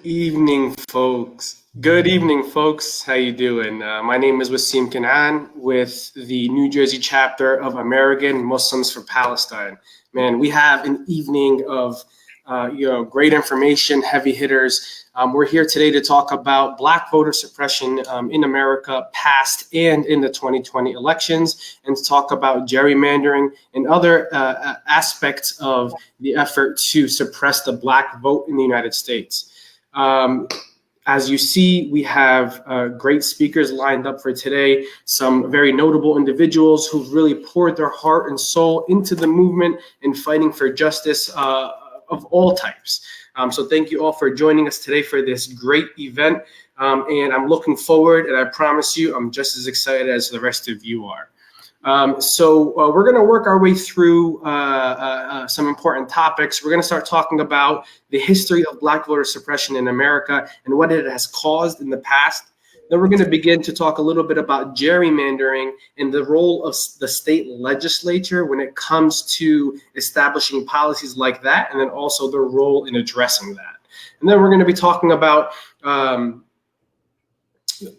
Evening, folks. Good evening, folks. How you doing? My name is Wasim Kanan with the New Jersey chapter of American Muslims for Palestine. Man, we have an evening of great information, heavy hitters. We're here today to talk about Black voter suppression in America, past and in the 2020 elections, and to talk about gerrymandering and other aspects of the effort to suppress the Black vote in the United States. Um, as you see, we have great speakers lined up for today, some very notable individuals who've really poured their heart and soul into the movement and fighting for justice of all types. So thank you all for joining us today for this great event. And I'm looking forward, and I promise you, I'm just as excited as the rest of you are. We're going to work our way through some important topics. We're going to start talking about the history of Black voter suppression in America and what it has caused in the past. Then we're going to begin to talk a little bit about gerrymandering and the role of the state legislature when it comes to establishing policies like that, and then also their role in addressing that. And then we're going to be talking about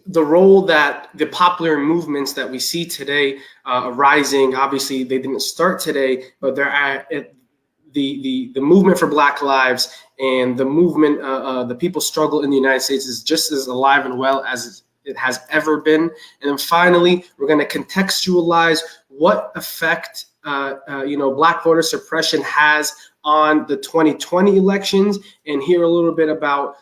the role that the popular movements that we see today rising. Obviously, they didn't start today, but they're at the movement for Black lives and the movement, the people's struggle in the United States is just as alive and well as it has ever been. And then finally, we're going to contextualize what effect Black voter suppression has on the 2020 elections, and hear a little bit about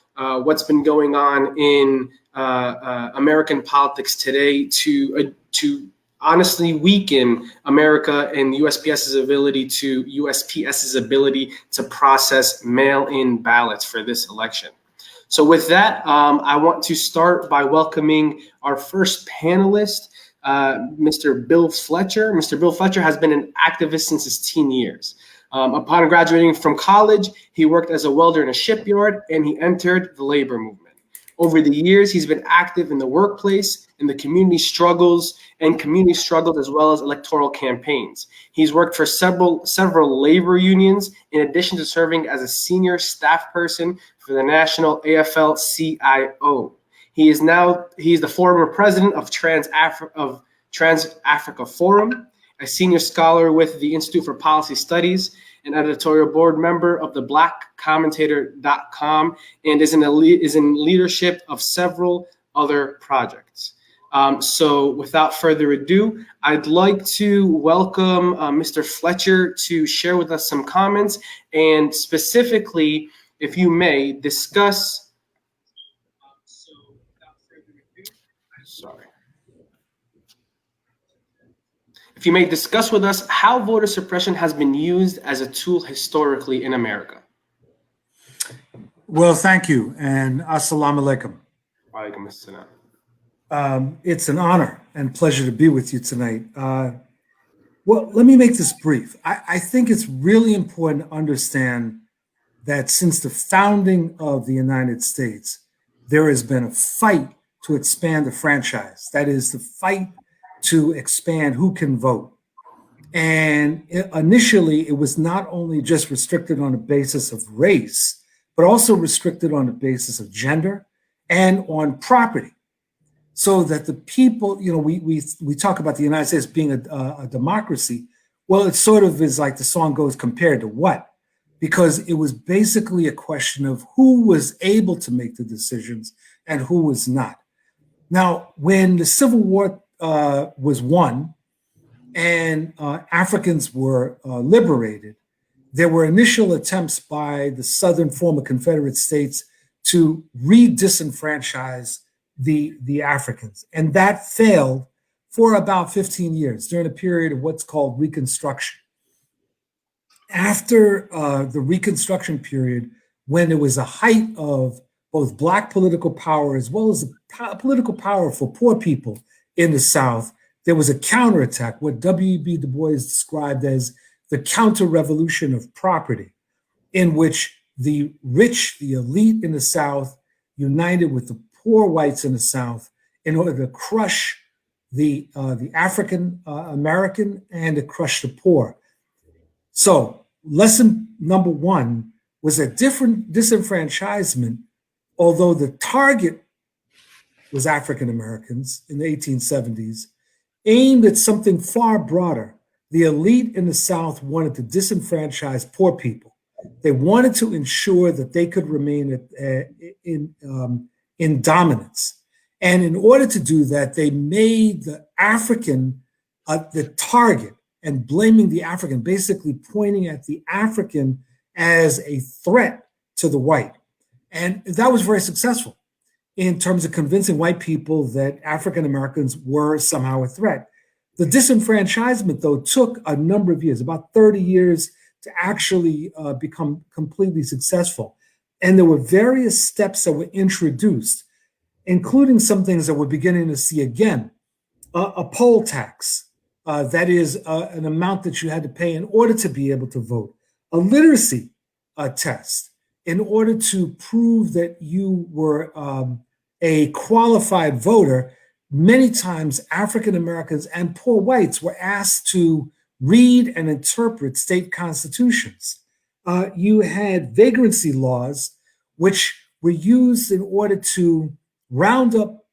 what's been going on in American politics today to honestly weaken America and USPS's ability to process mail-in ballots for this election. So with that, I want to start by welcoming our first panelist, Mr. Bill Fletcher. Mr. Bill Fletcher has been an activist since his teen years. Upon graduating from college, he worked as a welder in a shipyard, and he entered the labor movement. Over the years, he's been active in the workplace, in the community struggles, as well as electoral campaigns. He's worked for several labor unions, in addition to serving as a senior staff person for the National AFL-CIO. He's the former president of Trans Africa Forum, a senior scholar with the Institute for Policy Studies, an editorial board member of the blackcommentator.com, and is in leadership of several other projects. So without further ado, I'd like to welcome Mr. Fletcher to share with us some comments, and specifically, if you may, discuss. If you may discuss with us how voter suppression has been used as a tool historically in America. Well, thank you, and assalamu alaikum. Walaikum assalam. It's an honor and pleasure to be with you tonight. Well, let me make this brief. I think it's really important to understand that since the founding of the United States, there has been a fight to expand the franchise. That is, the fight to expand who can vote. And initially, it was not only just restricted on the basis of race, but also restricted on the basis of gender and on property. So that the people, we talk about the United States being a democracy. Well, it sort of is like the song goes, compared to what? Because it was basically a question of who was able to make the decisions and who was not. Now, when the Civil War was won and Africans were liberated, there were initial attempts by the southern former Confederate states to re-disenfranchise the Africans. And that failed for about 15 years during a period of what's called Reconstruction. After the Reconstruction period, when there was a height of both Black political power as well as the political power for poor people in the South, there was a counterattack, what W.E.B. Du Bois described as the counter-revolution of property, in which the rich, the elite in the South, united with the poor whites in the South in order to crush the African American and to crush the poor. So lesson number one was that different disenfranchisement although the target was African Americans in the 1870s, aimed at something far broader. The elite in the South wanted to disenfranchise poor people. They wanted to ensure that they could remain in dominance. And in order to do that, they made the African the target and blaming the African, basically pointing at the African as a threat to the white. And that was very successful in terms of convincing white people that African Americans were somehow a threat. The disenfranchisement, though, took a number of years, about 30 years, to actually become completely successful. And there were various steps that were introduced, including some things that we're beginning to see again. A poll tax, that is an amount that you had to pay in order to be able to vote. A literacy test in order to prove that you were a qualified voter. Many times African Americans and poor whites were asked to read and interpret state constitutions. You had vagrancy laws, which were used in order to round up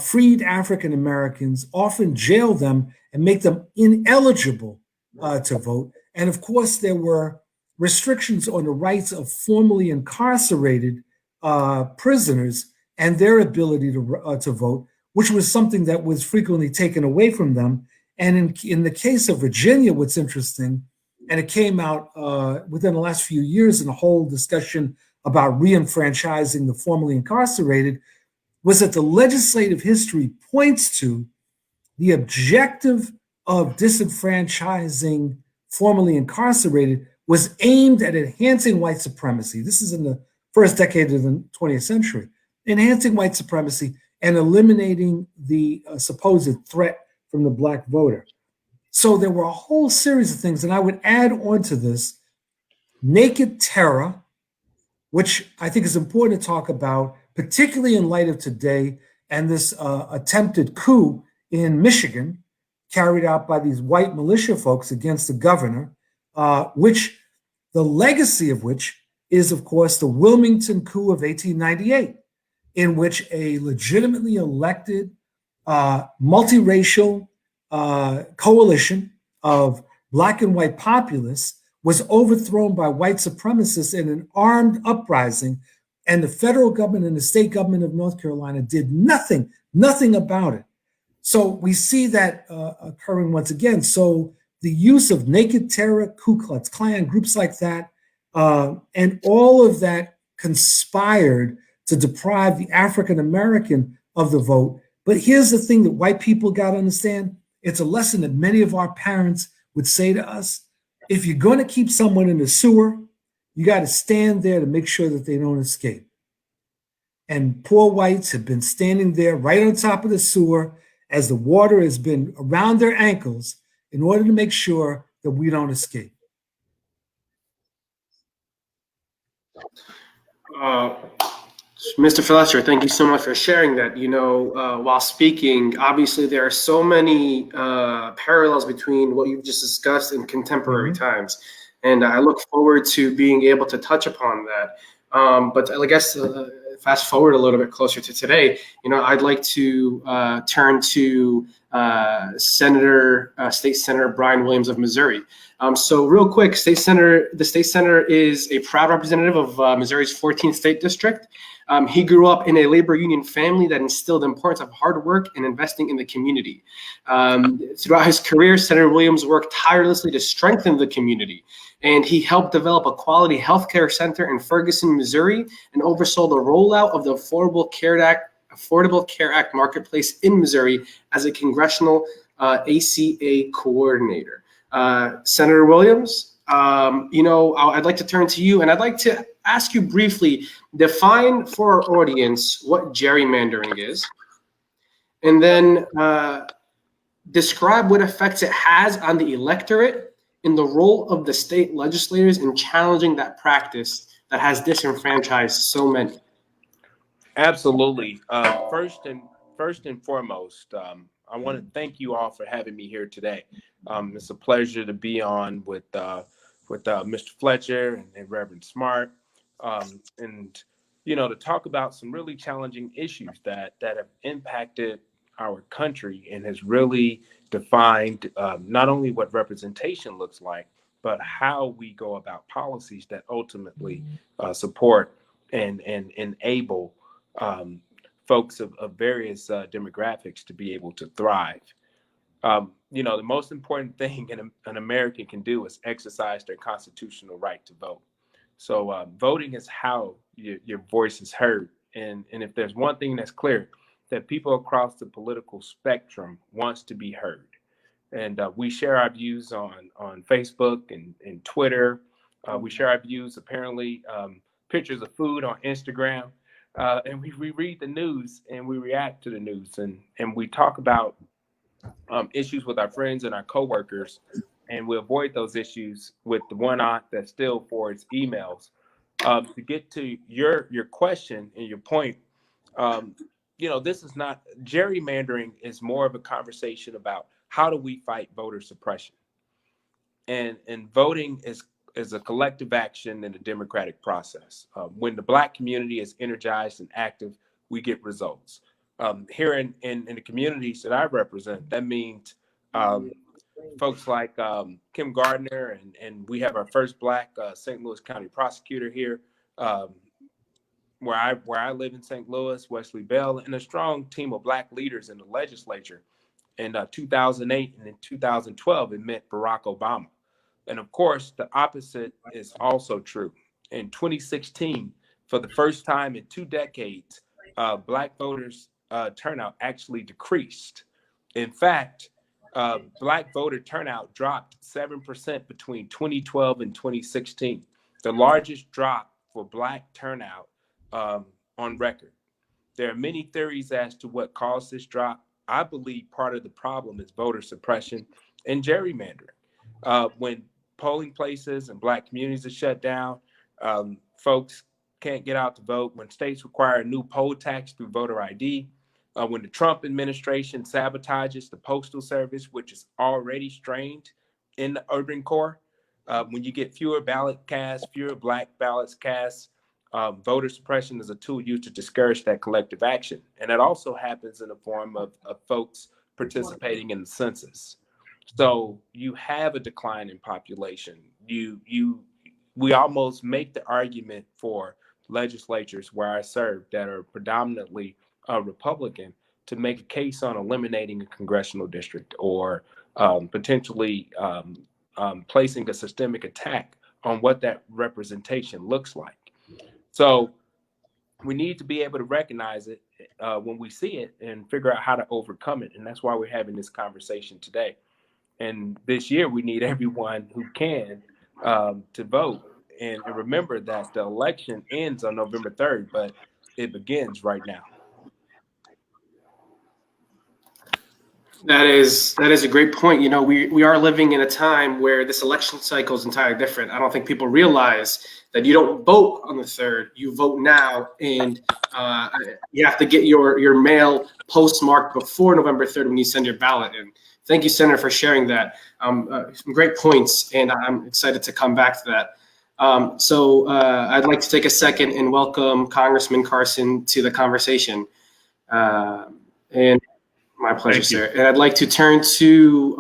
freed African Americans, often jail them and make them ineligible to vote. And of course, there were restrictions on the rights of formerly incarcerated prisoners and their ability to vote, which was something that was frequently taken away from them. And in the case of Virginia, what's interesting, and it came out within the last few years in a whole discussion about re-enfranchising the formerly incarcerated, was that the legislative history points to the objective of disenfranchising formerly incarcerated was aimed at enhancing white supremacy. This is in the first decade of the 20th century, enhancing white supremacy and eliminating the supposed threat from the Black voter. So there were a whole series of things, and I would add on to this naked terror, which I think is important to talk about, particularly in light of today and this attempted coup in Michigan carried out by these white militia folks against the governor, which the legacy of which is, of course, the Wilmington coup of 1898, in which a legitimately elected multiracial coalition of Black and white populists was overthrown by white supremacists in an armed uprising, and the federal government and the state government of North Carolina did nothing about it. So we see that occurring once again. So the use of naked terror, Ku Klux Klan, groups like that, and all of that conspired to deprive the African American of the vote. But here's the thing that white people got to understand. It's a lesson that many of our parents would say to us. If you're going to keep someone in the sewer, you got to stand there to make sure that they don't escape. And poor whites have been standing there right on top of the sewer as the water has been around their ankles in order to make sure that we don't escape. Mr. Fletcher, thank you so much for sharing that. You know, while speaking, obviously there are so many parallels between what you've just discussed in contemporary times. And I look forward to being able to touch upon that. But I guess fast forward a little bit closer to today, you know, I'd like to turn to State Senator Brian Williams of Missouri. So real quick, the state senator is a proud representative of Missouri's 14th state district. He grew up in a labor union family that instilled the importance of hard work and investing in the community. Throughout his career, Senator Williams worked tirelessly to strengthen the community, and he helped develop a quality healthcare center in Ferguson, Missouri, and oversaw the rollout of the Affordable Care Act marketplace in Missouri as a congressional ACA coordinator. Senator Williams, you know, I'd like to turn to you, and I'd like to ask you briefly, define for our audience what gerrymandering is, and then describe what effects it has on the electorate and the role of the state legislators in challenging that practice that has disenfranchised so many. Absolutely. First and foremost, I want to thank you all for having me here today. It's a pleasure to be on with Mr. Fletcher and Reverend Smart. And to talk about some really challenging issues that have impacted our country and has really defined not only what representation looks like, but how we go about policies that ultimately support and enable folks of various demographics to be able to thrive. The most important thing an American can do is exercise their constitutional right to vote. So voting is how your voice is heard. And if there's one thing that's clear, that people across the political spectrum wants to be heard. And we share our views on Facebook and Twitter. We share our views, apparently, pictures of food on Instagram. And we read the news and we react to the news. And we talk about issues with our friends and our coworkers, and we avoid those issues with the one aunt that still forwards emails. To get to your question and your point, this is not gerrymandering. Is more of a conversation about how do we fight voter suppression, and voting is a collective action in the democratic process. When the Black community is energized and active, we get results. Here in the communities that I represent, that means folks like Kim Gardner, and we have our first Black St. Louis County prosecutor here, where I live in St. Louis, Wesley Bell, and a strong team of Black leaders in the legislature. In 2008 and in 2012, it met Barack Obama. And of course, the opposite is also true. In 2016, for the first time in 2 decades, Black voters turnout actually decreased. In fact, Black voter turnout dropped 7% between 2012 and 2016, the largest drop for Black turnout on record. There are many theories as to what caused this drop. I believe part of the problem is voter suppression and gerrymandering. When polling places and Black communities are shut down, folks can't get out to vote. When states require a new poll tax through voter ID, when the Trump administration sabotages the Postal Service, which is already strained in the urban core, when you get fewer ballot casts, fewer Black ballots cast, voter suppression is a tool used to discourage that collective action. And that also happens in the form of folks participating in the census. So you have a decline in population. We almost make the argument for legislatures where I serve that are predominantly Republican to make a case on eliminating a congressional district or potentially placing a systemic attack on what that representation looks like. So we need to be able to recognize it when we see it and figure out how to overcome it. And that's why we're having this conversation today. And this year, we need everyone who can to vote. And remember that the election ends on November 3rd, but it begins right now. That is a great point. We are living in a time where this election cycle is entirely different. I don't think people realize that you don't vote on the 3rd. You vote now, and you have to get your mail postmarked before November 3rd when you send your ballot in. Thank you, Senator, for sharing that. Some great points, and I'm excited to come back to that. So I'd like to take a second and welcome Congressman Carson to the conversation. And my pleasure, sir. And I'd like to turn to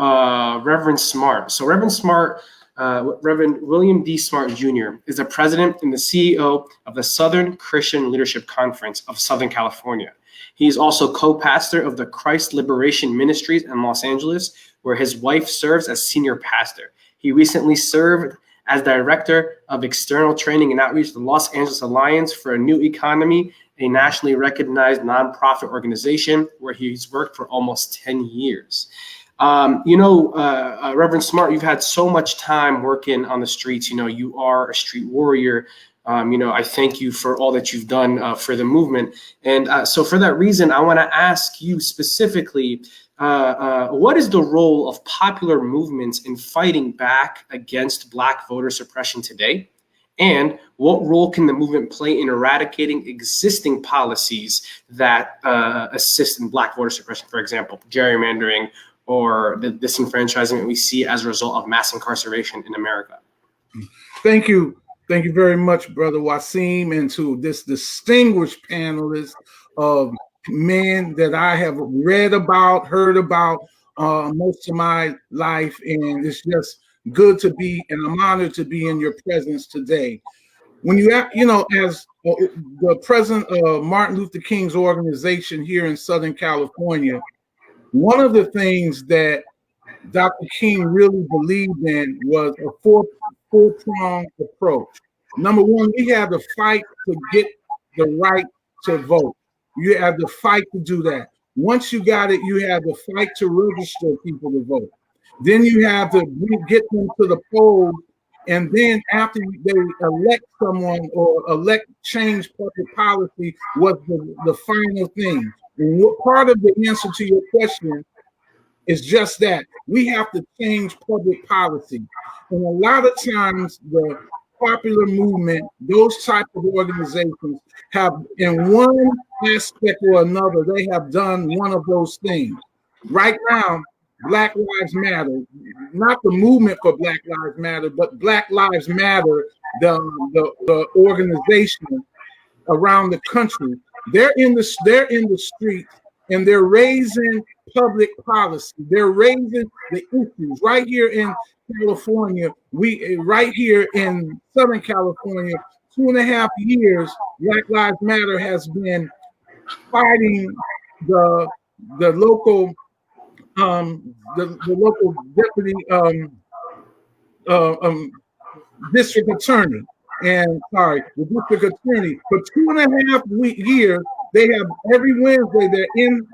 Reverend Smart. So Reverend William D. Smart Jr. is the president and the CEO of the Southern Christian Leadership Conference of Southern California. He is also co-pastor of the Christ Liberation Ministries in Los Angeles, where his wife serves as senior pastor. He recently served as director of external training and outreach to the Los Angeles Alliance for a New Economy, a nationally recognized nonprofit organization where he's worked for almost 10 years. Reverend Smart, you've had so much time working on the streets. You are a street warrior. I thank you for all that you've done for the movement. And so for that reason, I want to ask you specifically, what is the role of popular movements in fighting back against Black voter suppression today? And what role can the movement play in eradicating existing policies that assist in Black voter suppression, for example, gerrymandering or the disenfranchisement we see as a result of mass incarceration in America? Thank you, Thank you very much, Brother Wasim, and to this distinguished panelist of men that I have read about, heard about most of my life, and it's just good to be, and I'm honored to be in your presence today. When you have, as the president of Martin Luther King's organization here in Southern California, one of the things that Dr. King really believed in was a four-pronged approach. Number one, we had to fight to get the right to vote. You had to fight to do that. Once you got it, you had to fight to register people to vote. Then you have to get them to the polls. And then after they elect someone or change public policy was the final thing. And what part of the answer to your question is just that. We have to change public policy. And a lot of times the popular movement, those type of organizations have, in one aspect or another, they have done one of those things. Right now, Black Lives Matter, not the movement for Black Lives Matter, but Black Lives Matter, the organization around the country, they're in the streets and they're raising public policy. They're raising the issues right here in California. Right here in Southern California, 2.5 years, Black Lives Matter has been fighting the local deputy district attorney. And the district attorney for 2.5 years. They have every Wednesday they're in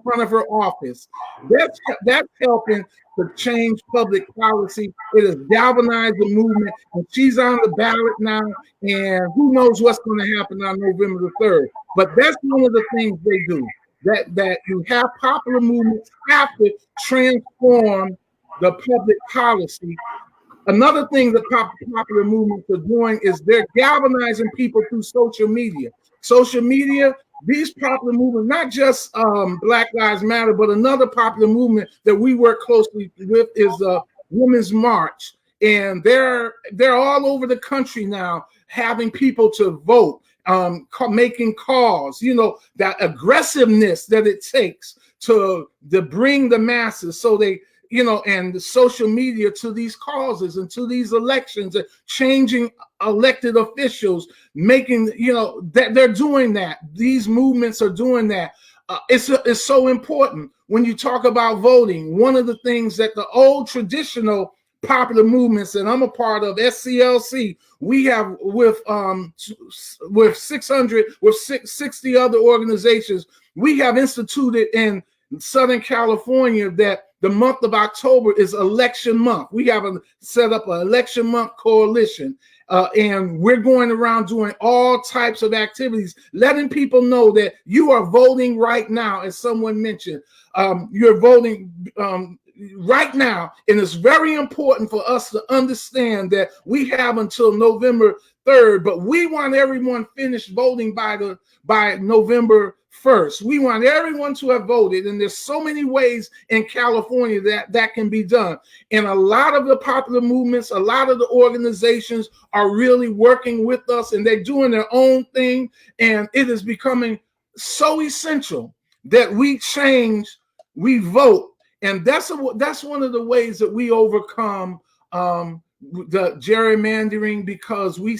front of her office. That's helping to change public policy. It has galvanized the movement, and she's on the ballot now. And who knows what's going to happen on November the 3rd? But that's one of the things they do. That you have popular movements have to transform the public policy. Another thing that popular movements are doing is they're galvanizing people through social media. Social media, these popular movements, not just Black Lives Matter, but another popular movement that we work closely with is Women's March. And they're all over the country now having people to vote, making calls, that aggressiveness that it takes to bring the masses so they, and the social media to these causes and to these elections, and changing elected officials, making, that they're doing that. These movements are doing that. It's so important when you talk about voting. One of the things that the old traditional popular movements, and I'm a part of SCLC, we have with 60 other organizations, we have instituted in Southern California that the month of October is election month. We have set up an election month coalition, and we're going around doing all types of activities, letting people know that you are voting right now. As someone mentioned, you're voting right now, and it's very important for us to understand that we have until November 3rd, but we want everyone finished voting by November 1st. We want everyone to have voted, and there's so many ways in California that can be done. And a lot of the popular movements, a lot of the organizations are really working with us, and they're doing their own thing. And it is becoming so essential that we vote. And that's one of the ways that we overcome the gerrymandering, because we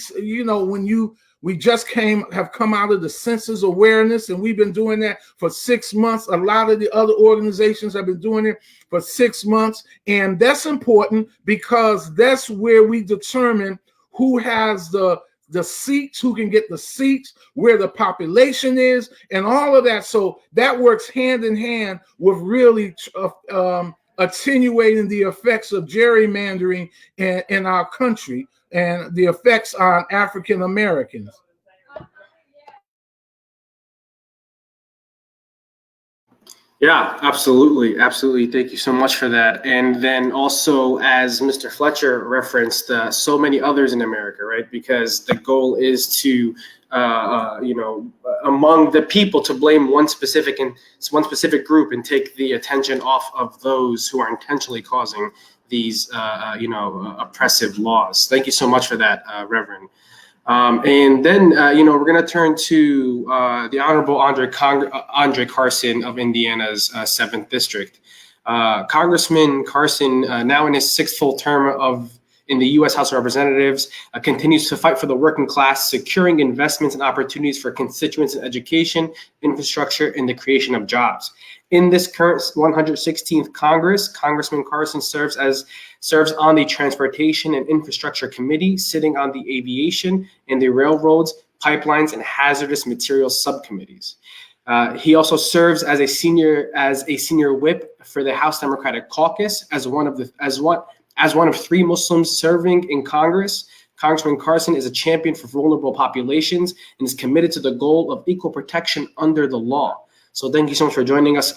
just have come out of the census awareness, and we've been doing that for 6 months. A lot of the other organizations have been doing it for 6 months. And that's important because that's where we determine who has the seats, who can get the seats, where the population is, and all of that. So that works hand in hand with really attenuating the effects of gerrymandering in our country and the effects on African Americans. Yeah, absolutely. Absolutely. Thank you so much for that. And then also, as Mr. Fletcher referenced, so many others in America, right? Because the goal is to, among the people, to blame one specific group and take the attention off of those who are intentionally causing these oppressive laws. Thank you so much for that, Reverend. And then we're going to turn to the Honorable André Carson of Indiana's 7th District. Congressman Carson, now in his 6th full term in the U.S. House of Representatives, continues to fight for the working class, securing investments and opportunities for constituents in education, infrastructure, and the creation of jobs. In this current 116th Congress, Congressman Carson serves on the Transportation and Infrastructure Committee, sitting on the Aviation and the Railroads, Pipelines, and Hazardous Materials subcommittees. He also serves as a senior whip for the House Democratic Caucus as one of 3 Muslims serving in Congress. Congressman Carson is a champion for vulnerable populations and is committed to the goal of equal protection under the law. So thank you so much for joining us,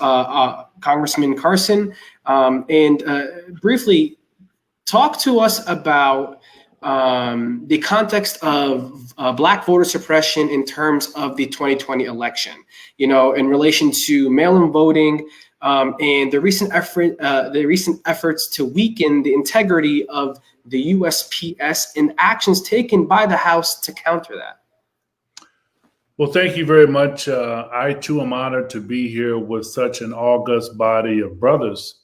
Congressman Carson. And briefly, talk to us about the context of Black voter suppression in terms of the 2020 election, in relation to mail-in voting, and the recent efforts to weaken the integrity of the USPS and actions taken by the House to counter that. Well, thank you very much. I, too, am honored to be here with such an august body of brothers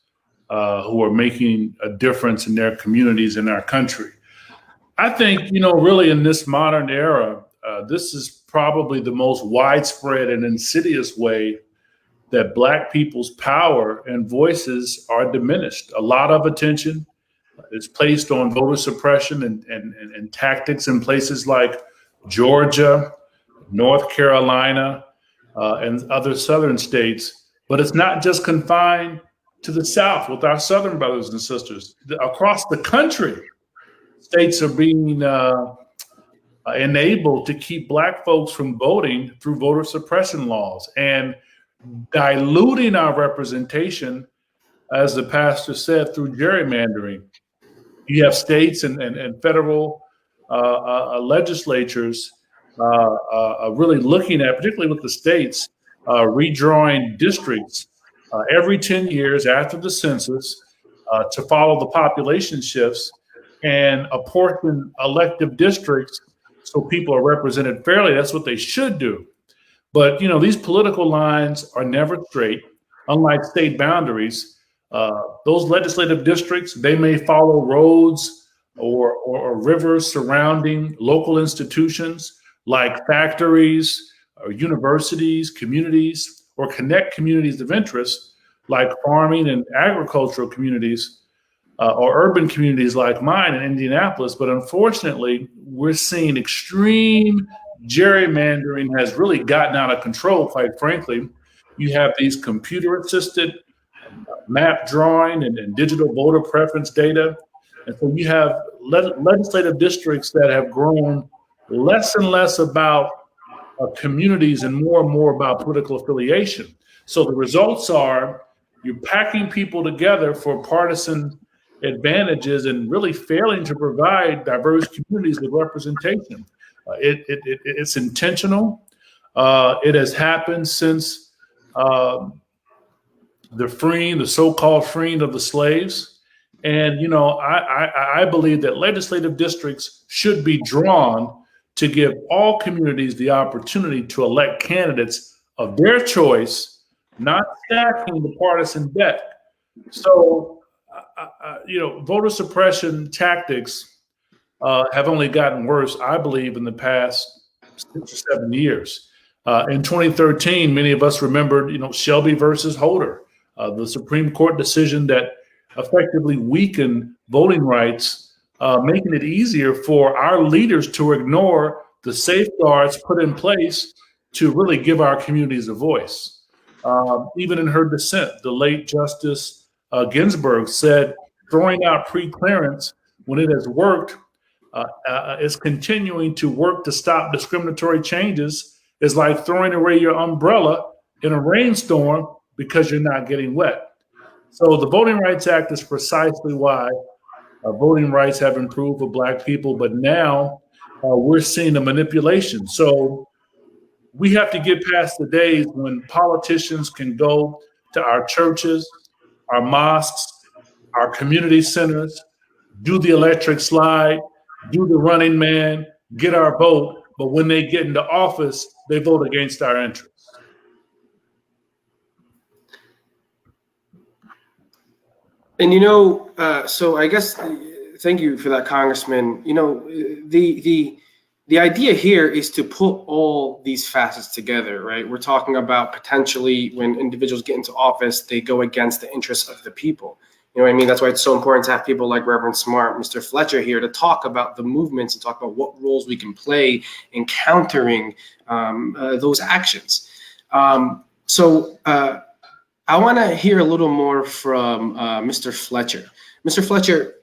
who are making a difference in their communities in our country. I think, really in this modern era, this is probably the most widespread and insidious way that Black people's power and voices are diminished. A lot of attention is placed on voter suppression and tactics in places like Georgia, North Carolina, and other southern states. But it's not just confined to the South with our southern brothers and sisters. Across the country, states are being enabled to keep Black folks from voting through voter suppression laws and diluting our representation, as the pastor said, through gerrymandering. You have states and federal legislatures really looking at, particularly with the states, redrawing districts every 10 years after the census to follow the population shifts and apportion elective districts so people are represented fairly. That's what they should do. But, these political lines are never straight. Unlike state boundaries, those legislative districts, they may follow roads or rivers surrounding local institutions like factories or universities, communities, or connect communities of interest like farming and agricultural communities or urban communities like mine in Indianapolis. But unfortunately, we're seeing extreme gerrymandering has really gotten out of control, quite frankly. You have these computer-assisted map drawing and digital voter preference data. And so you have legislative districts that have grown less and less about communities and more about political affiliation. So the results are you're packing people together for partisan advantages and really failing to provide diverse communities with representation. It's intentional. It has happened since the so-called freeing of the slaves. And, I believe that legislative districts should be drawn to give all communities the opportunity to elect candidates of their choice, not stacking the partisan deck. So, voter suppression tactics have only gotten worse, I believe, in the past 6 or 7 years. In 2013, many of us remembered, Shelby versus Holder, the Supreme Court decision that effectively weakened voting rights, making it easier for our leaders to ignore the safeguards put in place to really give our communities a voice. Even in her dissent, the late Justice Ginsburg said, throwing out pre-clearance when it has worked is continuing to work to stop discriminatory changes is like throwing away your umbrella in a rainstorm because you're not getting wet. So the Voting Rights Act is precisely why voting rights have improved for Black people, but now we're seeing the manipulation. So we have to get past the days when politicians can go to our churches, our mosques, our community centers, do the electric slide, do the running man, get our vote. But when they get into office, they vote against our interests. And so I guess thank you for that, Congressman. The idea here is to put all these facets together, right? We're talking about potentially when individuals get into office, they go against the interests of the people. You know what I mean? That's why it's so important to have people like Reverend Smart, Mr. Fletcher here to talk about the movements and talk about what roles we can play in countering those actions. So I want to hear a little more from Mr. Fletcher. Mr. Fletcher,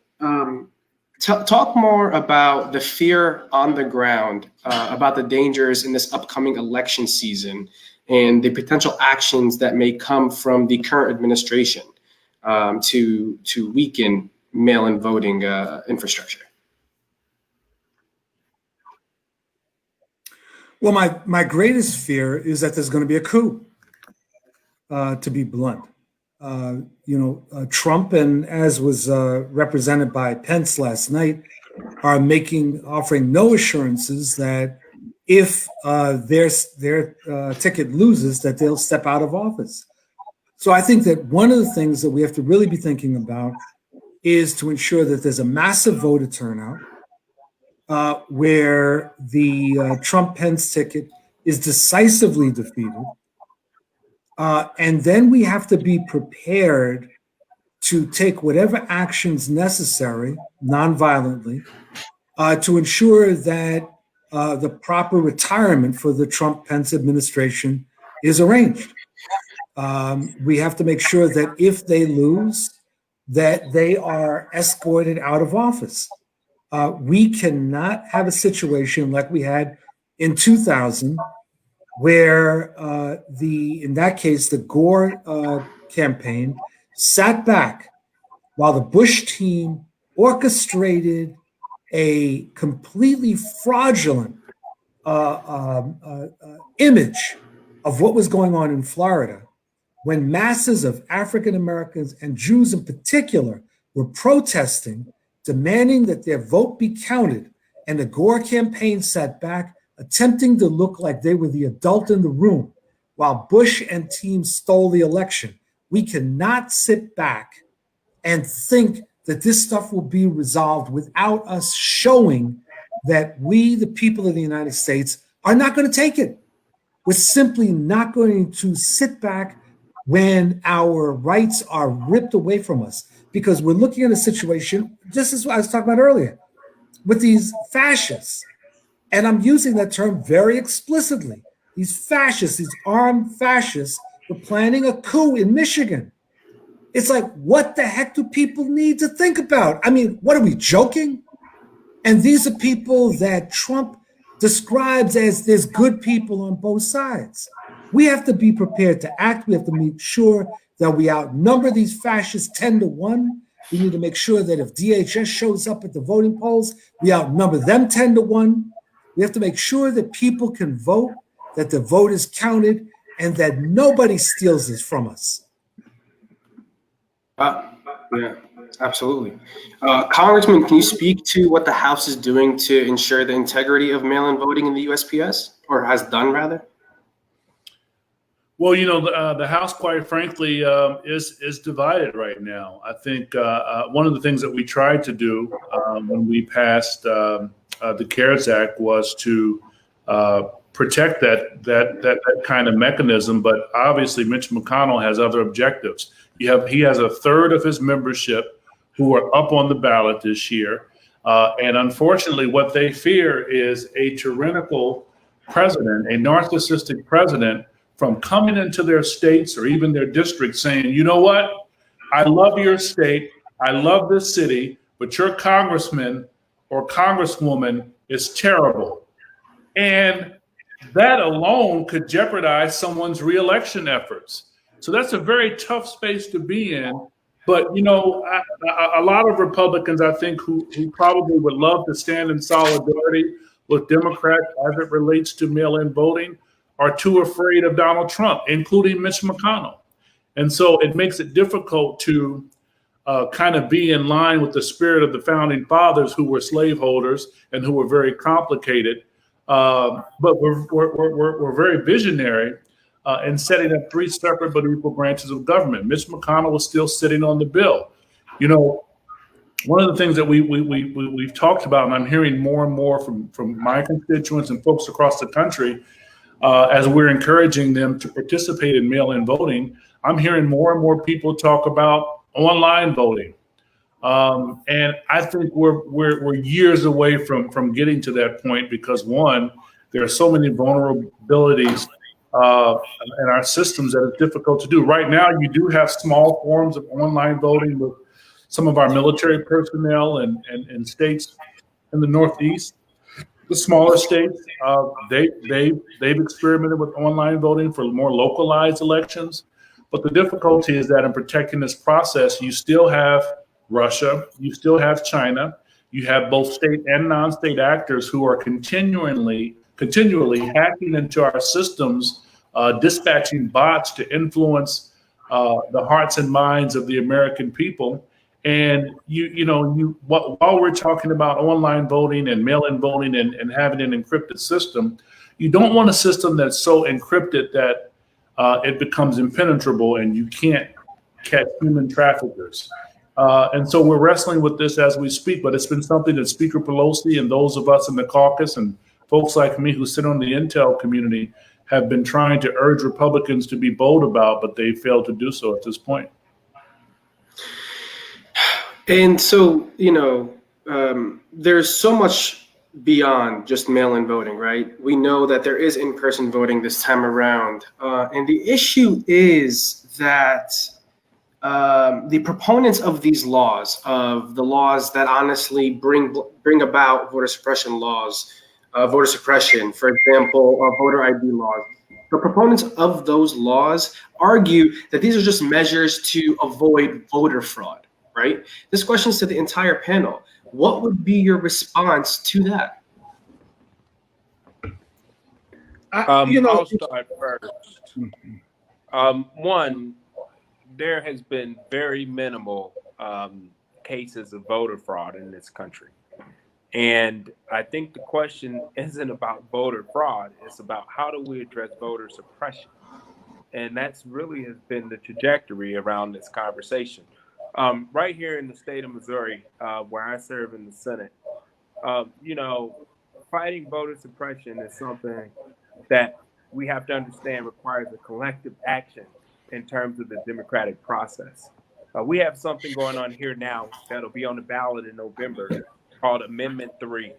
talk more about the fear on the ground, about the dangers in this upcoming election season and the potential actions that may come from the current administration to weaken mail-in voting infrastructure. Well, my greatest fear is that there's going to be a coup, to be blunt. Trump, and as was represented by Pence last night, are offering no assurances that if their ticket loses, that they'll step out of office. So I think that one of the things that we have to really be thinking about is to ensure that there's a massive voter turnout where the Trump-Pence ticket is decisively defeated. And then we have to be prepared to take whatever actions necessary, nonviolently, to ensure that the proper retirement for the Trump-Pence administration is arranged. We have to make sure that if they lose, that they are escorted out of office. We cannot have a situation like we had in 2000, where in that case, the Gore campaign sat back while the Bush team orchestrated a completely fraudulent image of what was going on in Florida, when masses of African Americans and Jews in particular were protesting, demanding that their vote be counted, and the Gore campaign sat back, attempting to look like they were the adult in the room, while Bush and team stole the election. We cannot sit back and think that this stuff will be resolved without us showing that we, the people of the United States, are not going to take it. We're simply not going to sit back when our rights are ripped away from us, because we're looking at a situation, just as I was talking about earlier, with these fascists. And I'm using that term very explicitly. These fascists, these armed fascists, were planning a coup in Michigan. It's like, what the heck do people need to think about? I mean, what are we joking? And these are people that Trump describes as there's good people on both sides. We have to be prepared to act. We have to make sure that we outnumber these fascists 10-1. We need to make sure that if DHS shows up at the voting polls, we outnumber them 10-1. We have to make sure that people can vote, that the vote is counted, and that nobody steals this from us. Yeah, absolutely. Congressman, can you speak to what the House is doing to ensure the integrity of mail-in voting in the USPS, or has done rather? Well, the House, quite frankly, is divided right now. I think one of the things that we tried to do when we passed the CARES Act was to protect that kind of mechanism. But obviously, Mitch McConnell has other objectives. He has a third of his membership who are up on the ballot this year. And unfortunately, what they fear is a tyrannical president, a narcissistic president, from coming into their states or even their districts saying, you know what, I love your state, I love this city, but your congressman or congresswoman is terrible. And that alone could jeopardize someone's reelection efforts. So that's a very tough space to be in. But, a lot of Republicans, I think, who probably would love to stand in solidarity with Democrats as it relates to mail-in voting are too afraid of Donald Trump, including Mitch McConnell. And so it makes it difficult to kind of be in line with the spirit of the founding fathers, who were slaveholders and who were very complicated. But we're very visionary in setting up three separate but equal branches of government. Mitch McConnell was still sitting on the bill. You know, one of the things that we've talked about, and I'm hearing more and more from my constituents and folks across the country, as we're encouraging them to participate in mail-in voting, I'm hearing more and more people talk about online voting. And I think we're years away from getting to that point, because one, there are so many vulnerabilities in our systems that it's difficult to do. Right now, you do have small forms of online voting with some of our military personnel and states in the Northeast. The smaller states, they've experimented with online voting for more localized elections. But the difficulty is that in protecting this process, you still have Russia, you still have China, you have both state and non-state actors who are continually hacking into our systems, dispatching bots to influence the hearts and minds of the American people. And while we're talking about online voting and mail-in voting and having an encrypted system, you don't want a system that's so encrypted that it becomes impenetrable and you can't catch human traffickers. And so we're wrestling with this as we speak, but it's been something that Speaker Pelosi and those of us in the caucus and folks like me who sit on the intel community have been trying to urge Republicans to be bold about, but they failed to do so at this point. And so, there's so much beyond just mail-in voting, right? We know that there is in-person voting this time around. And the issue is that the proponents of these laws, of the laws that honestly bring about voter suppression laws, voter suppression, for example, voter ID laws, the proponents of those laws argue that these are just measures to avoid voter fraud. Right? This question is to the entire panel. What would be your response to that? I'll start first. One, there has been very minimal cases of voter fraud in this country. And I think the question isn't about voter fraud. It's about how do we address voter suppression? And that's really has been the trajectory around this conversation. Right here in the state of Missouri, where I serve in the Senate, fighting voter suppression is something that we have to understand requires a collective action in terms of the democratic process. We have something going on here now that'll be on the ballot in November called Amendment 3.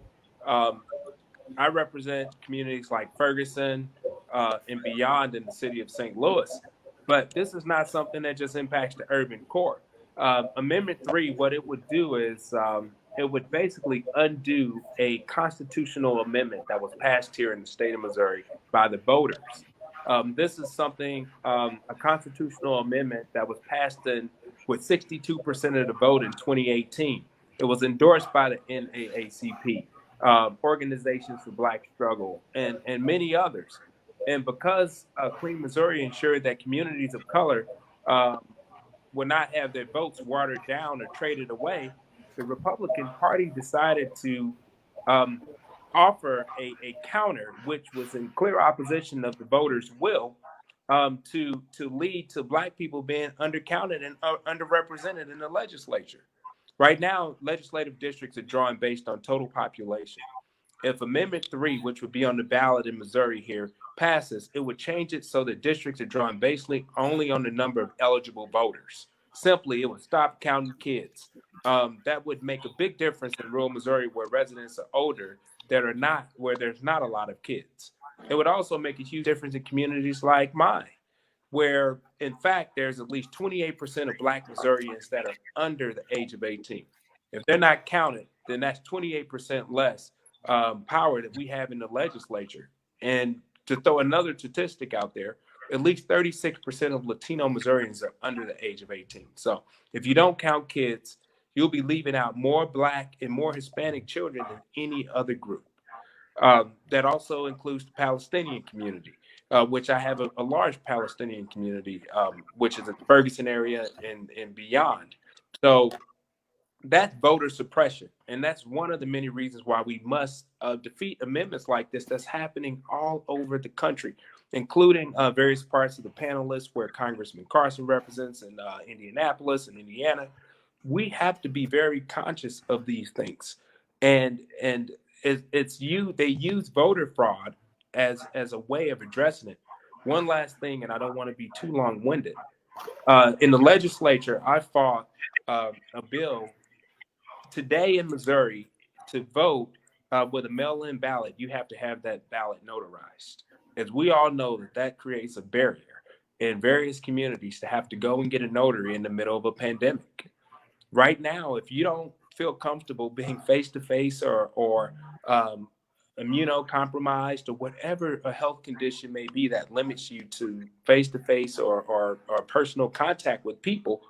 I represent communities like Ferguson and beyond in the city of St. Louis, but this is not something that just impacts the urban core. Amendment 3, what it would do is it would basically undo a constitutional amendment that was passed here in the state of Missouri by the voters. This is something, a constitutional amendment that was passed with 62% of the vote in 2018. It was endorsed by the NAACP, Organizations for Black Struggle, and many others. And because Clean Missouri ensured that communities of color would not have their votes watered down or traded away, the Republican Party decided to offer a counter, which was in clear opposition of the voters' will, to lead to Black people being undercounted and underrepresented in the legislature. Right now, legislative districts are drawn based on total population. If Amendment 3, which would be on the ballot in Missouri here, passes, it would change it so that districts are drawn basically only on the number of eligible voters. Simply, it would stop counting kids. That would make a big difference in rural Missouri where residents are older, where there's not a lot of kids. It would also make a huge difference in communities like mine, where in fact, there's at least 28% of Black Missourians that are under the age of 18. If they're not counted, then that's 28% less power that we have in the legislature. And to throw another statistic out there, at least 36% of Latino Missourians are under the age of 18. So if you don't count kids, you'll be leaving out more Black and more Hispanic children than any other group. That also includes the Palestinian community, which I have a large Palestinian community, which is in the Ferguson area and beyond. So that's voter suppression. And that's one of the many reasons why we must defeat amendments like this that's happening all over the country, including various parts of the panelists where Congressman Carson represents in Indianapolis and Indiana. We have to be very conscious of these things. And they use voter fraud as a way of addressing it. One last thing, and I don't want to be too long-winded. In the legislature, I fought a bill today in Missouri to vote with a mail-in ballot. You have to have that ballot notarized. As we all know, that creates a barrier in various communities to have to go and get a notary in the middle of a pandemic. Right now, if you don't feel comfortable being face-to-face or immunocompromised or whatever a health condition may be that limits you to face-to-face or personal contact with people,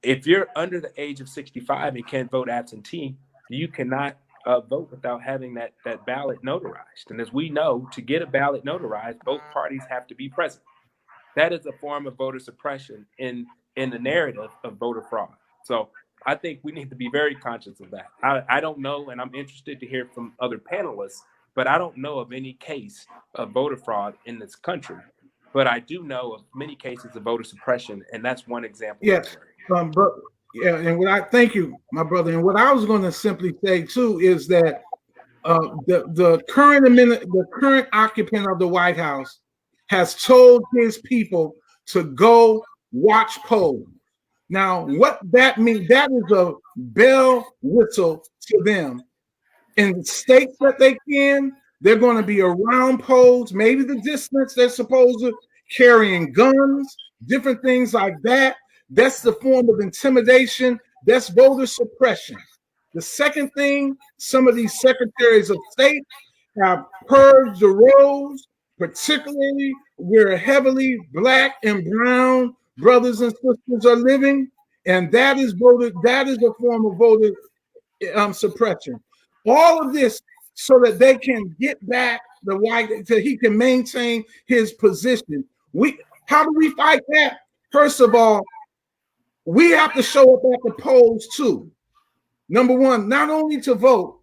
if you're under the age of 65 and can't vote absentee, you cannot vote without having that ballot notarized. And as we know, to get a ballot notarized, both parties have to be present. That is a form of voter suppression in the narrative of voter fraud. So I think we need to be very conscious of that. I don't know, and I'm interested to hear from other panelists, but I don't know of any case of voter fraud in this country. But I do know of many cases of voter suppression, and that's one example. Yes, and thank you, my brother. And what I was going to simply say too is that the current occupant of the White House has told his people to go watch polls. Now, what that means, that is a bell whistle to them. In states that they're going to be around polls, maybe the distance they're supposed to, carrying guns, different things like that. That's the form of intimidation. That's voter suppression. The second thing, some of these secretaries of state have purged the rolls, particularly where heavily Black and brown brothers and sisters are living, and that is a form of voter suppression. All of this so that they can get back the white, so he can maintain his position. How do we fight that? First of all, we have to show up at the polls too. Number one, not only to vote,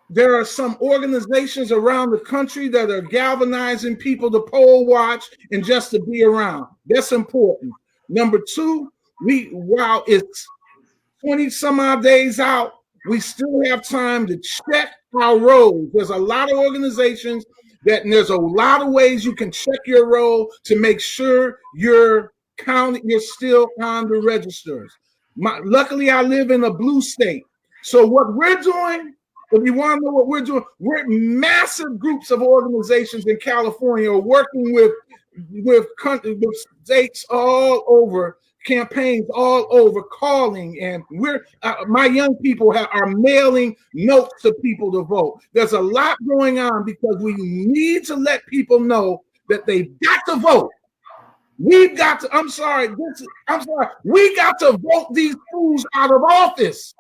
there are some organizations around the country that are galvanizing people to poll watch and just to be around. That's important. Number two, while it's 20 some odd days out, we still have time to check our rolls. There's a lot of organizations and there's a lot of ways you can check your roll to make sure you're still on the registers. Luckily, I live in a blue state. So what we're doing, if you want to know what we're doing, we're massive groups of organizations in California are working with states all over, campaigns all over, calling, and my young people are mailing notes to people to vote. There's a lot going on because we need to let people know that they've got to vote. We got to vote these fools out of office.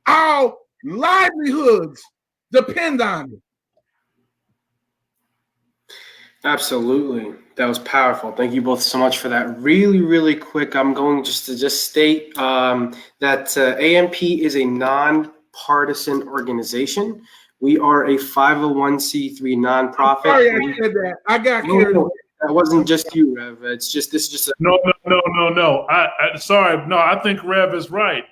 Our livelihoods depend on it. Absolutely. That was powerful. Thank you both so much for that. Really, really quick, I'm going to state that AMP is a nonpartisan organization. We are a 501c3 nonprofit. Sorry, I said that. I got carried away. That wasn't just you, Rev. This is just No. I think Rev is right.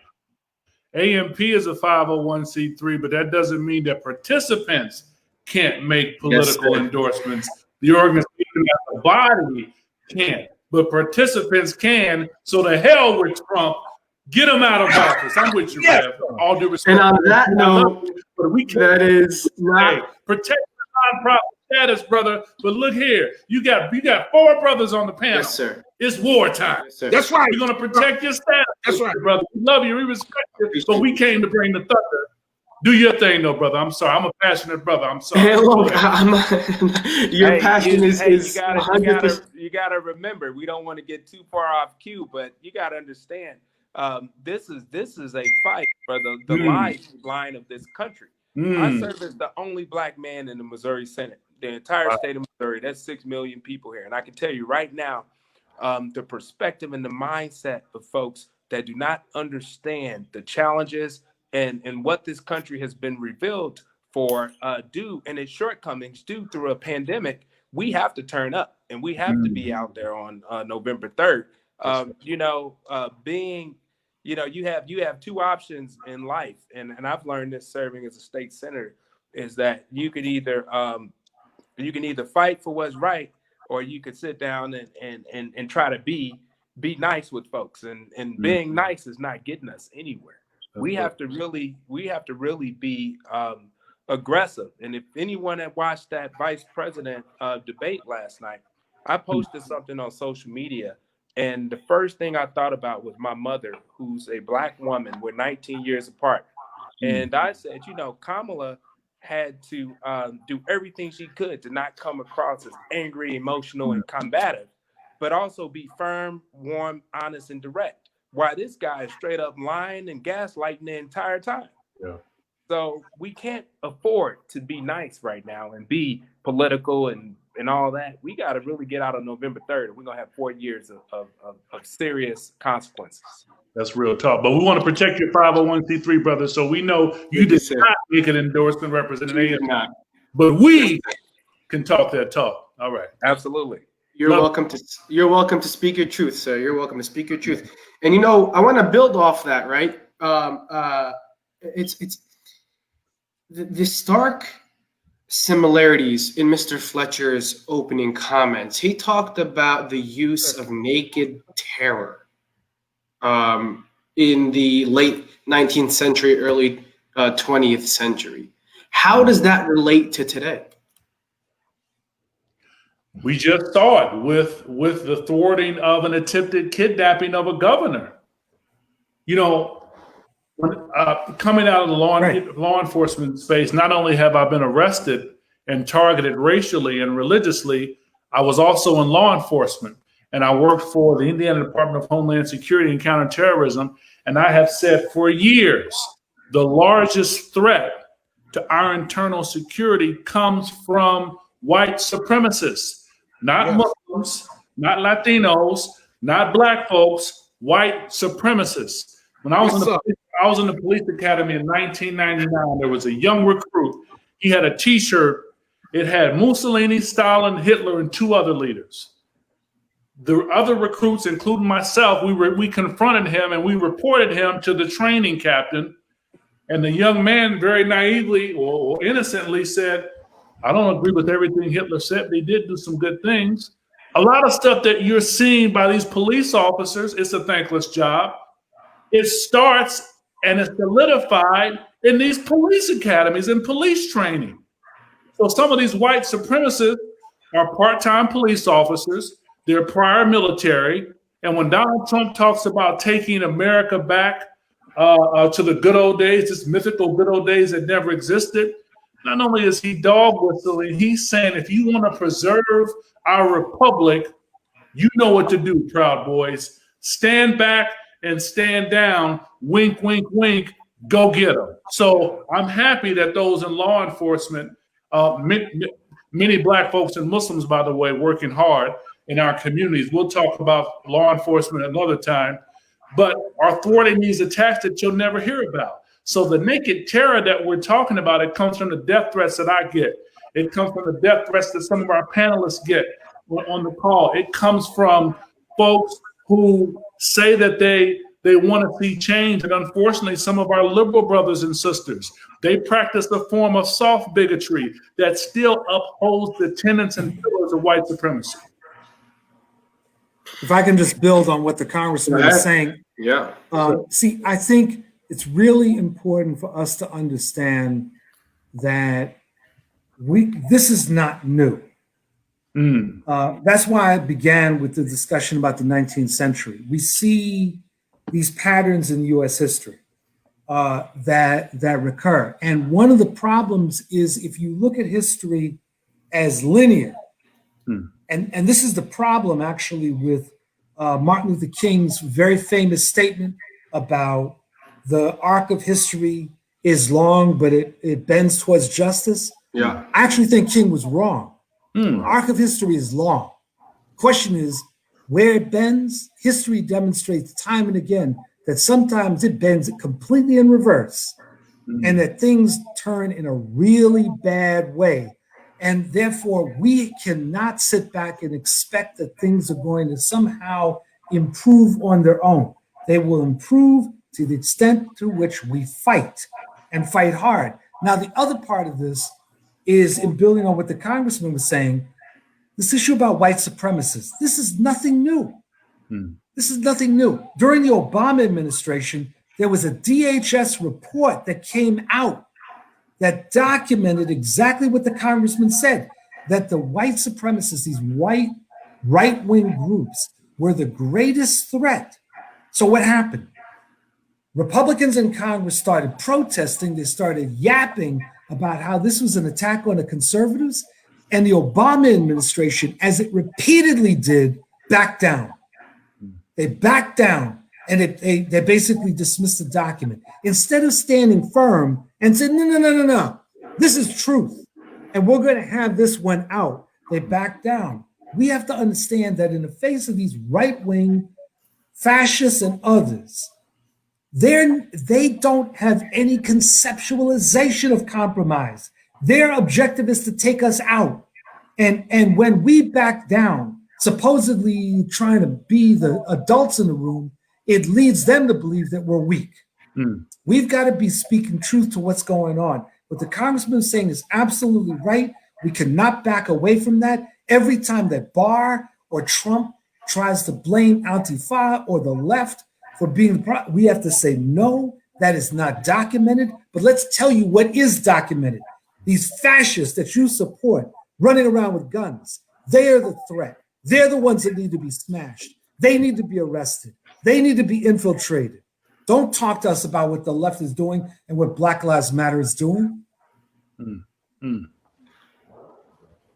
AMP is a 501c3, but that doesn't mean that participants can't make political endorsements. The organization as a body can't, but participants can. So the hell with Trump, get him out of office. I'm with you, Rev. All due respect. And on that note, that is not protect the nonprofit status, brother. But look here, you got 4 brothers on the panel. Yes, sir. It's wartime. Yes, sir. That's right. We're gonna protect your status. That's right, brother. We love you. We respect you. But we came to bring the thunder. Do your thing, though, brother. I'm sorry. I'm a passionate brother. I'm sorry. Hey, look, your passion is you gotta remember, we don't want to get too far off cue, but you gotta understand, this is a fight for the lifeline of this country. I serve as the only Black man in the Missouri Senate, the entire state of Missouri. That's 6 million people here, and I can tell you right now, the perspective and the mindset of folks that do not understand the challenges and what this country has been revealed for due and its shortcomings due through a pandemic, we have to turn up and we have to be out there on November 3rd. You have two options in life, and I've learned this serving as a state senator, is that you can either fight for what's right, or you could sit down and try to be nice with folks, and being nice is not getting us anywhere. We have to really be aggressive. And if anyone had watched that vice president debate last night, I posted something on social media, and the first thing I thought about was my mother, who's a Black woman. We're 19 years apart. And I said, Kamala had to do everything she could to not come across as angry, emotional, and combative, but also be firm, warm, honest, and direct. While this guy is straight up lying and gaslighting the entire time. Yeah. So we can't afford to be nice right now and be political and all that. We got to really get out on November 3rd. We're going to have 4 years of serious consequences. That's real talk. But we want to protect your 501c3, brother. So we know you did not make an endorsement representation, but we can talk that talk. All right. Absolutely. You're welcome to speak your truth, sir. You're welcome to speak your truth. And I want to build off that, right? It's the stark similarities in Mr. Fletcher's opening comments. He talked about the use of naked terror in the late 19th century, early 20th century. How does that relate to today? We just saw it with the thwarting of an attempted kidnapping of a governor. Coming out of the law enforcement space, not only have I been arrested and targeted racially and religiously, I was also in law enforcement, and I worked for the Indiana Department of Homeland Security and Counterterrorism. And I have said for years, the largest threat to our internal security comes from white supremacists, not Muslims, not Latinos, not Black folks, white supremacists. When I was in the police academy in 1999, there was a young recruit. He had a T-shirt. It had Mussolini, Stalin, Hitler, and 2 other leaders. The other recruits, including myself, we confronted him and we reported him to the training captain. And the young man very naively or innocently said, "I don't agree with everything Hitler said, but he did do some good things." A lot of stuff that you're seeing by these police officers, it's a thankless job. It starts and is solidified in these police academies and police training. So some of these white supremacists are part-time police officers. They're prior military. And when Donald Trump talks about taking America back to the good old days, this mythical good old days that never existed, not only is he dog whistling, he's saying, if you want to preserve our republic, you know what to do, Proud Boys. Stand back and stand down. Wink, wink, wink. Go get them. So I'm happy that those in law enforcement, many Black folks and Muslims, by the way, working hard in our communities. We'll talk about law enforcement another time, but are thwarting these attacks that you'll never hear about. So the naked terror that we're talking about, it comes from the death threats that I get. It comes from the death threats that some of our panelists get on the call. It comes from folks who say that they want to see change. And unfortunately, some of our liberal brothers and sisters, they practice a form of soft bigotry that still upholds the tenets and pillars of white supremacy. If I can just build on what the Congressman is saying. Yeah. See, I think it's really important for us to understand that this is not new. That's why I began with the discussion about the 19th century. We see these patterns in U.S. history that recur. And one of the problems is if you look at history as linear, and this is the problem actually with Martin Luther King's very famous statement about the arc of history is long, but it bends towards justice. Yeah. I actually think King was wrong. The arc of history is long. Question is, where it bends, history demonstrates time and again that sometimes it bends completely in reverse and that things turn in a really bad way. And therefore, we cannot sit back and expect that things are going to somehow improve on their own. They will improve to the extent to which we fight and fight hard. Now, the other part of this is in building on what the congressman was saying, this issue about white supremacists. This is nothing new. This is nothing new. During the Obama administration, there was a DHS report that came out that documented exactly what the congressman said, that the white supremacists, these white right-wing groups, were the greatest threat. So what happened? Republicans in Congress started protesting. They started yapping about how this was an attack on the conservatives. And the Obama administration, as it repeatedly did, backed down. They backed down and they basically dismissed the document. Instead of standing firm and said, no, this is truth. And we're going to have this one out. They backed down. We have to understand that in the face of these right-wing fascists and others, they don't have any conceptualization of compromise. Their objective is to take us out. And when we back down, supposedly trying to be the adults in the room, it leads them to believe that we're weak. We've got to be speaking truth to what's going on. What the congressman is saying is absolutely right. We cannot back away from that. Every time that Barr or Trump tries to blame Antifa or the left for being the problem, we have to say, no, that is not documented. But let's tell you what is documented. These fascists that you support running around with guns, they are the threat. They're the ones that need to be smashed. They need to be arrested. They need to be infiltrated. Don't talk to us about what the left is doing and what Black Lives Matter is doing.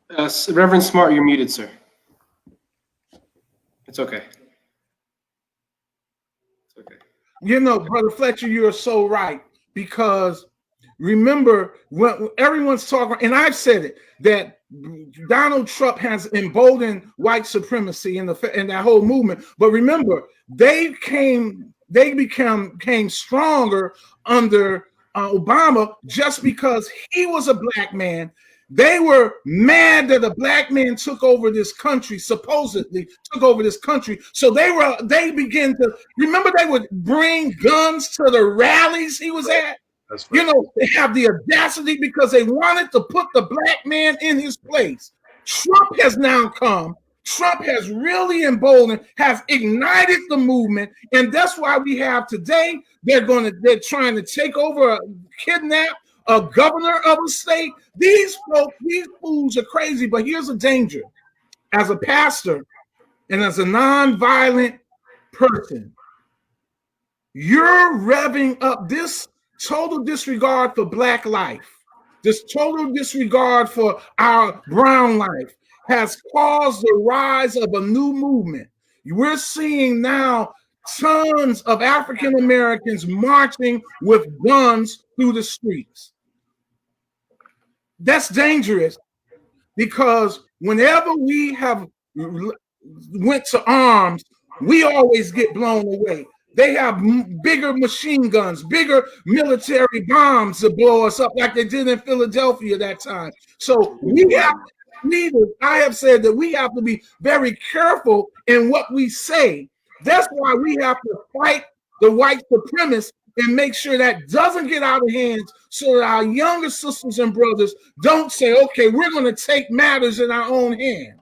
Reverend Smart, you're muted, sir. It's okay. It's okay. You know, Brother Fletcher, you're so right, because remember when everyone's talking, and I've said it, that Donald Trump has emboldened white supremacy in that whole movement. But remember, they became stronger under Obama just because he was a black man. They were mad that a black man took over this country, supposedly took over this country. So they began to, remember, they would bring guns to the rallies he was at. That's right. You know, they have the audacity because they wanted to put the black man in his place. Trump has now come. Trump has really emboldened, has ignited the movement. And that's why we have today, they're trying to take over, kidnap a governor of a state. These folks, these fools are crazy, but here's a danger. As a pastor and as a nonviolent person, you're revving up this total disregard for black life, this total disregard for our brown life has caused the rise of a new movement. We're seeing now tons of African Americans marching with guns through the streets. That's dangerous, because whenever we have went to arms, we always get blown away. They have bigger machine guns, bigger military bombs to blow us up like they did in Philadelphia that time. So we have leaders, I have said that we have to be very careful in what we say. That's why we have to fight the white supremacists and make sure that doesn't get out of hands, so that our younger sisters and brothers don't say, okay, we're going to take matters in our own hands.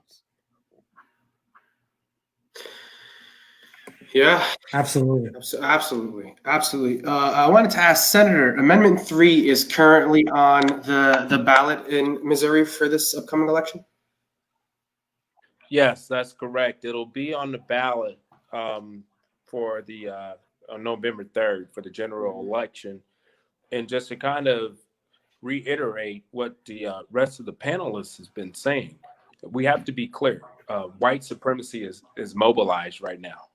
Yeah, Absolutely. absolutely. I wanted to ask Senator, Amendment 3 is currently on the ballot in Missouri for this upcoming election? Yes, that's correct. It'll be on the ballot for the on November 3rd for the general election. And just to kind of reiterate what the rest of the panelists has been saying, we have to be clear. White supremacy is mobilized right now.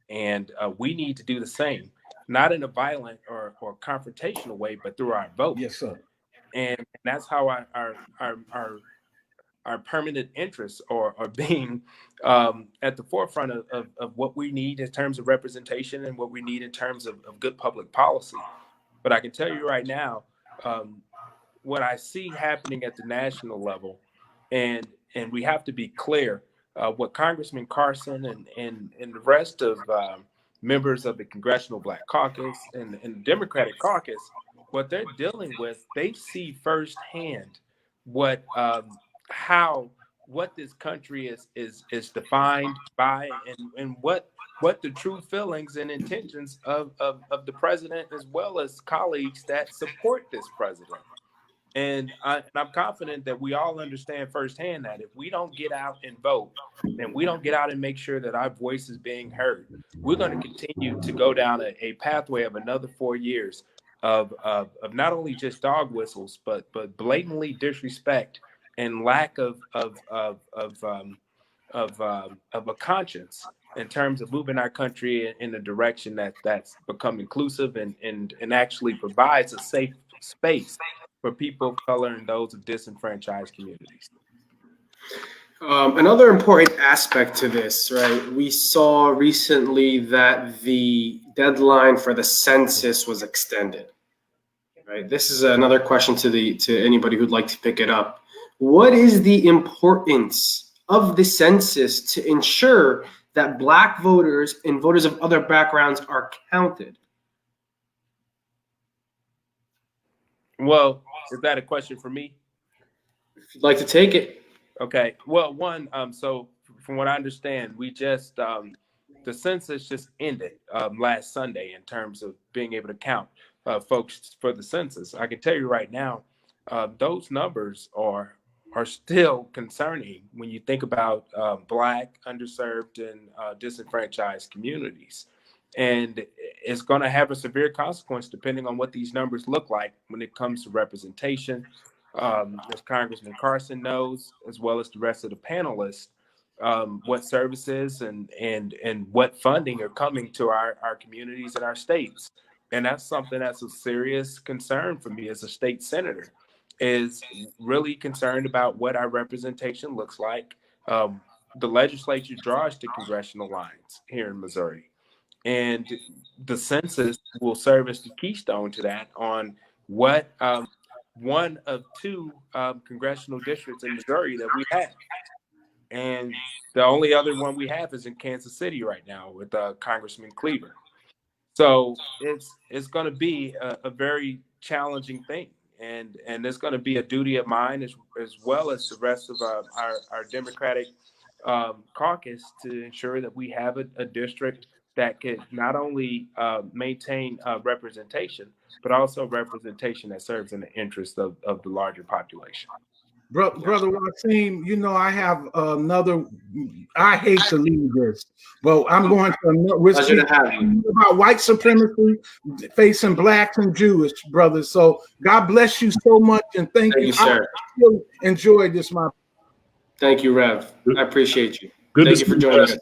And we need to do the same, not in a violent or confrontational way, but through our vote. Yes, sir. And that's how our permanent interests are being at the forefront of what we need in terms of representation and what we need in terms of good public policy. But I can tell you right now, what I see happening at the national level, and we have to be clear, what Congressman Carson and the rest of members of the Congressional Black Caucus and the Democratic Caucus, what they're dealing with, they see firsthand what what this country is defined by, and what the true feelings and intentions of the president, as well as colleagues that support this president. And I'm confident that we all understand firsthand that if we don't get out and vote, and we don't get out and make sure that our voice is being heard, we're going to continue to go down a pathway of another 4 years of not only just dog whistles, but blatantly disrespect and lack of a conscience in terms of moving our country in a direction that's become inclusive and actually provides a safe space for people of color and those of disenfranchised communities. Another important aspect to this, right? We saw recently that the deadline for the census was extended. Right. This is another question to anybody who'd like to pick it up. What is the importance of the census to ensure that Black voters and voters of other backgrounds are counted? Well, is that a question for me? If you'd like to take it. Okay. Well, one, so from what I understand, we just the census just ended last Sunday in terms of being able to count folks for the census. I can tell you right now, those numbers are still concerning when you think about Black, underserved, and disenfranchised communities. And it's going to have a severe consequence depending on what these numbers look like when it comes to representation. As Congressman Carson knows, as well as the rest of the panelists, what services and what funding are coming to our communities and our states. And that's something that's a serious concern for me as a state senator, is really concerned about what our representation looks like. The legislature draws the congressional lines here in Missouri. And the census will serve as the keystone to that on what one of two congressional districts in Missouri that we have. And the only other one we have is in Kansas City right now with Congressman Cleaver. So it's going to be a very challenging thing. And it's going to be a duty of mine as well as the rest of our Democratic caucus to ensure that we have a district that can not only maintain representation, but also representation that serves in the interest of the larger population. Brother Wasim, you know, I have another, I hate to leave this, but I'm going to about white supremacy facing Blacks and Jewish brothers. So God bless you so much, and thank you, sir. I really enjoyed this, my. Thank you, Rev. I appreciate you. Good Thank you for joining us, sir.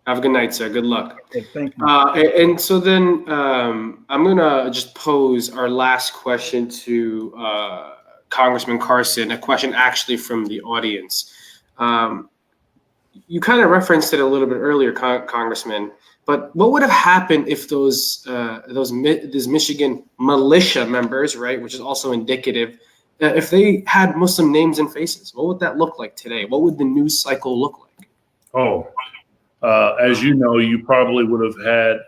Have a good night, sir. Good luck. Okay, thank you. And so then I'm going to just pose our last question to Congressman Carson, a question actually from the audience. You kind of referenced it a little bit earlier, Congressman, but what would have happened if those Michigan militia members, right, which is also indicative, if they had Muslim names and faces? What would that look like today? What would the news cycle look like? Oh, as you know, you probably would have had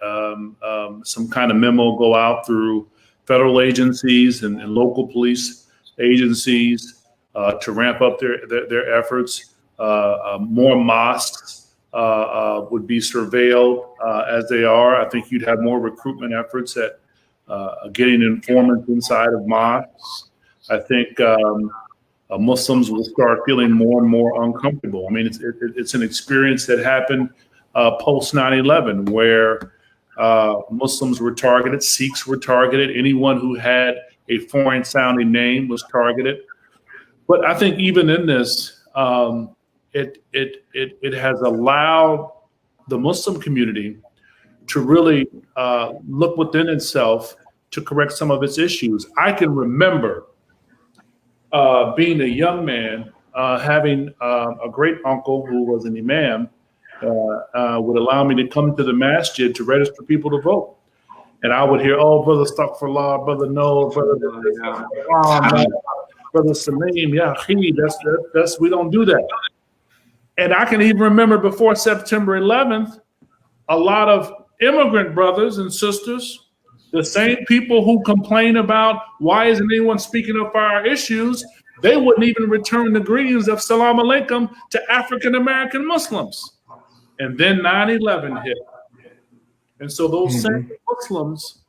some kind of memo go out through federal agencies and local police agencies to ramp up their efforts. More mosques would be surveilled as they are. I think you'd have more recruitment efforts at getting informants inside of mosques. I think Muslims will start feeling more and more uncomfortable. I mean, it's an experience that happened post 9/11, where Muslims were targeted, Sikhs were targeted, anyone who had a foreign sounding name was targeted. But I think even in this, it has allowed the Muslim community to really look within itself to correct some of its issues. I can remember being a young man, having a great uncle who was an imam would allow me to come to the masjid to register people to vote. And I would hear, oh, brother Astaghfirullah, brother no, brother brother Salim, yeah, that's we don't do that. And I can even remember before September 11th, a lot of immigrant brothers and sisters, the same people who complain about why isn't anyone speaking up for our issues, they wouldn't even return the greetings of Salam Alaikum to African American Muslims. And then 9/11 hit. And so those same Muslims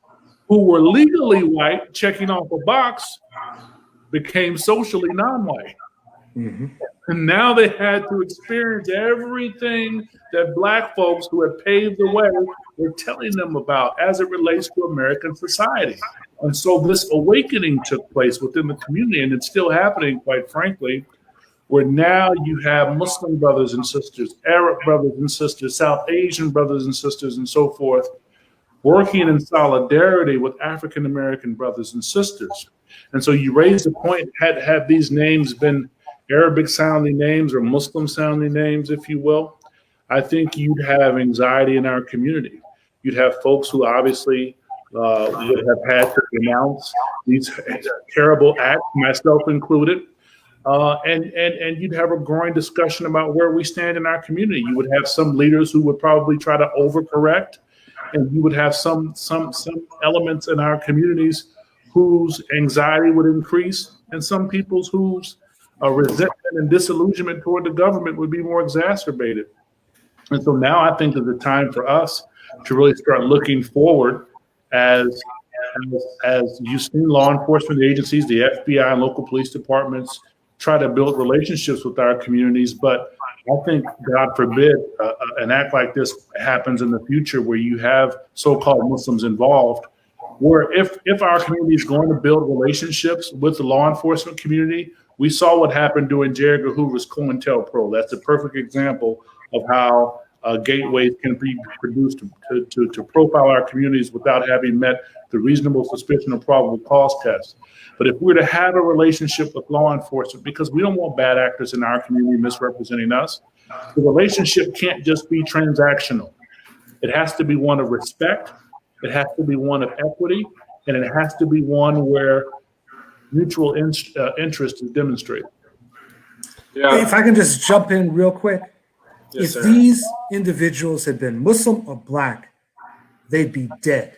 who were legally white, checking off a box, became socially non-white. And now they had to experience everything that Black folks who had paved the way were telling them about as it relates to American society. And so this awakening took place within the community, and it's still happening, quite frankly, where now you have Muslim brothers and sisters, Arab brothers and sisters, South Asian brothers and sisters, and so forth, working in solidarity with African American brothers and sisters. And so you raised the point, had these names been Arabic sounding names or Muslim sounding names, if you will, I think you'd have anxiety in our community. You'd have folks who obviously would have had to denounce these terrible acts, myself included. And you'd have a growing discussion about where we stand in our community. You would have some leaders who would probably try to overcorrect, and you would have some elements in our communities whose anxiety would increase, and some people's whose resentment and disillusionment toward the government would be more exacerbated. And so now I think is the time for us to really start looking forward as you've seen law enforcement agencies, the FBI and local police departments try to build relationships with our communities. But I think, God forbid, an act like this happens in the future where you have so-called Muslims involved, where if our community is going to build relationships with the law enforcement community, we saw what happened during J. Edgar Hoover's COINTELPRO. That's a perfect example of how gateways can be produced to profile our communities without having met the reasonable suspicion or probable cause test. But if we're to have a relationship with law enforcement, because we don't want bad actors in our community misrepresenting us, the relationship can't just be transactional. It has to be one of respect, it has to be one of equity, and it has to be one where mutual interest is demonstrated. Yeah. If I can just jump in real quick. Yes, if these individuals had been Muslim or Black, they'd be dead.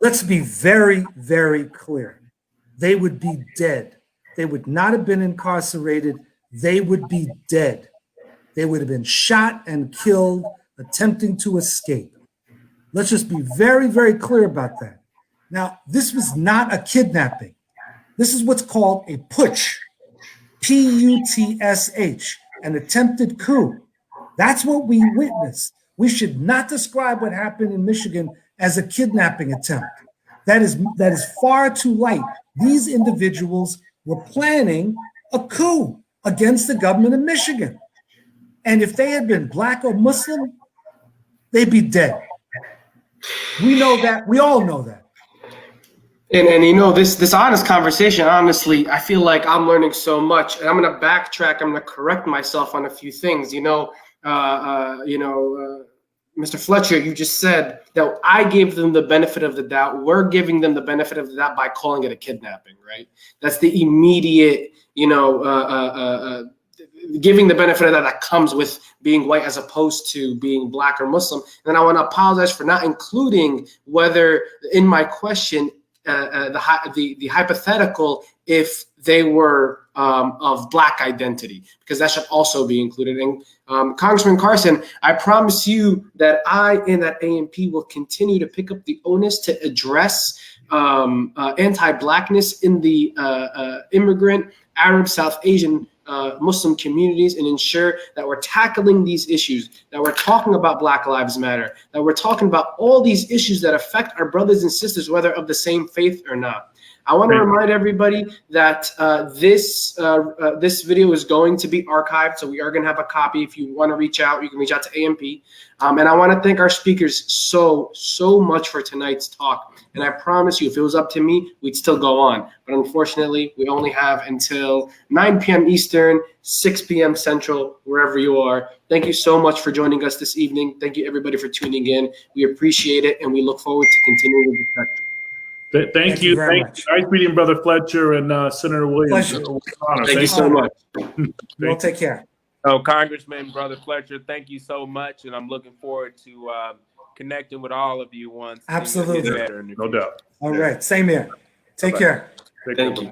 Let's be very, very clear. They would be dead. They would not have been incarcerated. They would be dead. They would have been shot and killed attempting to escape. Let's just be very, very clear about that. Now, this was not a kidnapping. This is what's called a putsch, P-U-T-S-H, an attempted coup. That's what we witnessed. We should not describe what happened in Michigan as a kidnapping attempt. That is far too light. These individuals were planning a coup against the government of Michigan. And if they had been Black or Muslim, they'd be dead. We know that. We all know that. And you know, this honest conversation, honestly, I feel like I'm learning so much, and I'm going to backtrack. I'm going to correct myself on a few things. Mr. Fletcher, you just said that I gave them the benefit of the doubt. We're giving them the benefit of the doubt by calling it a kidnapping, right? That's the immediate, giving the benefit of that comes with being white as opposed to being Black or Muslim. And I want to apologize for not including whether in my question the hypothetical if they were of Black identity, because that should also be included. And Congressman Carson, I promise you that I and that AMP will continue to pick up the onus to address anti-Blackness in the immigrant, Arab, South Asian, Muslim communities, and ensure that we're tackling these issues, that we're talking about Black Lives Matter, that we're talking about all these issues that affect our brothers and sisters, whether of the same faith or not. I want to remind everybody that this video is going to be archived, so we are going to have a copy. If you want to reach out, you can reach out to AMP. And I want to thank our speakers so much for tonight's talk. And I promise you, if it was up to me, we'd still go on. But unfortunately, we only have until 9 p.m. Eastern, 6 p.m. Central, wherever you are. Thank you so much for joining us this evening. Thank you, everybody, for tuning in. We appreciate it, and we look forward to continuing the discussion. Thank you. very much. Nice meeting Brother Fletcher and Senator Williams. Pleasure. Thank you so much. Well, take care. Oh, Congressman, Brother Fletcher, thank you so much, and I'm looking forward to connecting with all of you once. Absolutely. Better in the No doubt. All right. Same here. Take care. Thank you.